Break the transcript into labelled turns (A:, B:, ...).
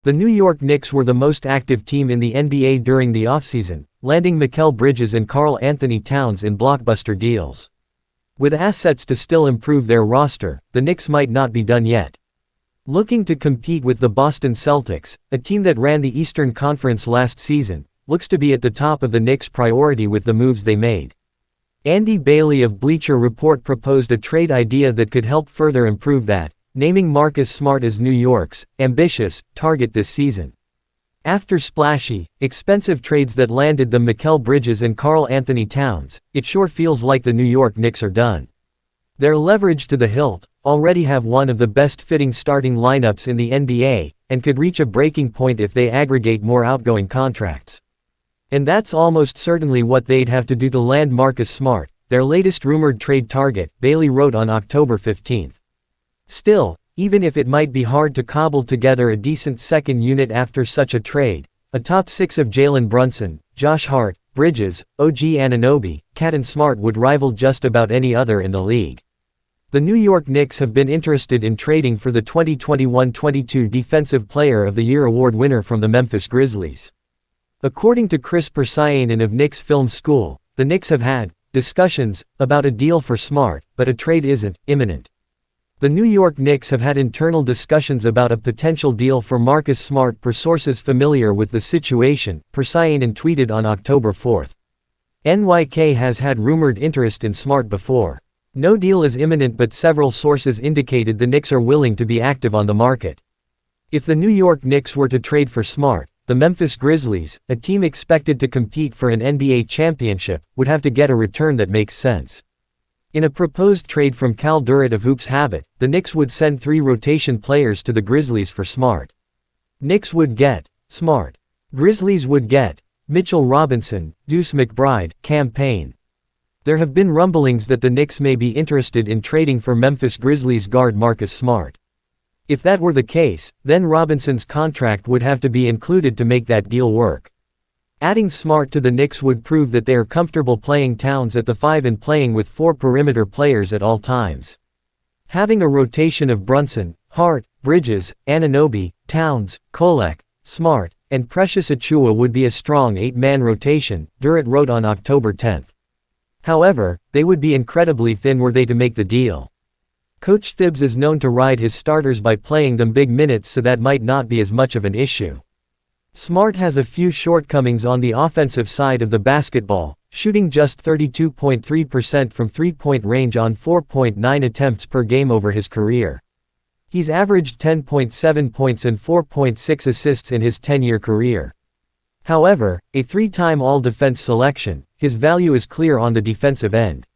A: The New York Knicks were the most active team in the NBA during the offseason, landing Mikal Bridges and Karl Anthony Towns in blockbuster deals. With assets to still improve their roster, the Knicks might not be done yet. Looking to compete with the Boston Celtics, a team that ran the Eastern Conference last season, looks to be at the top of the Knicks' priority with the moves they made. Andy Bailey of Bleacher Report proposed a trade idea that could help further improve that, naming Marcus Smart as New York's ambitious target this season. After splashy, expensive trades that landed them Mikal Bridges and Karl Anthony Towns, it sure feels like the New York Knicks are done. They're leveraged to the hilt, already have one of the best-fitting starting lineups in the NBA, and could reach a breaking point if they aggregate more outgoing contracts. And that's almost certainly what they'd have to do to land Marcus Smart, their latest rumored trade target, Bailey wrote on October 15. Still, even if it might be hard to cobble together a decent second unit after such a trade, a top six of Jalen Brunson, Josh Hart, Bridges, OG Anunoby, Cat and Smart would rival just about any other in the league. The New York Knicks have been interested in trading for the 2021-22 Defensive Player of the Year award winner from the Memphis Grizzlies. According to Chris Persianen of Knicks Film School, the Knicks have had discussions about a deal for Smart, but a trade isn't imminent. The New York Knicks have had internal discussions about a potential deal for Marcus Smart per sources familiar with the situation, Persianen tweeted on October 4. NYK has had rumored interest in Smart before. No deal is imminent, but several sources indicated the Knicks are willing to be active on the market. If the New York Knicks were to trade for Smart, the Memphis Grizzlies, a team expected to compete for an NBA championship, would have to get a return that makes sense. In a proposed trade from Cal Durrett of Hoops Habit, the Knicks would send 3 rotation players to the Grizzlies for Smart. Knicks would get Smart. Grizzlies would get Mitchell Robinson, Deuce McBride, Cam Payne. There have been rumblings that the Knicks may be interested in trading for Memphis Grizzlies guard Marcus Smart. If that were the case, then Robinson's contract would have to be included to make that deal work. Adding Smart to the Knicks would prove that they are comfortable playing Towns at the 5 and playing with 4 perimeter players at all times. Having a rotation of Brunson, Hart, Bridges, Anunoby, Towns, Kolek, Smart, and Precious Achiuwa would be a strong 8-man rotation, Durrett wrote on October 10. However, they would be incredibly thin were they to make the deal. Coach Thibs is known to ride his starters by playing them big minutes, so that might not be as much of an issue. Smart has a few shortcomings on the offensive side of the basketball, shooting just 32.3% from three-point range on 4.9 attempts per game over his career. He's averaged 10.7 points and 4.6 assists in his 10-year career. However, a 3-time All-Defense selection, his value is clear on the defensive end.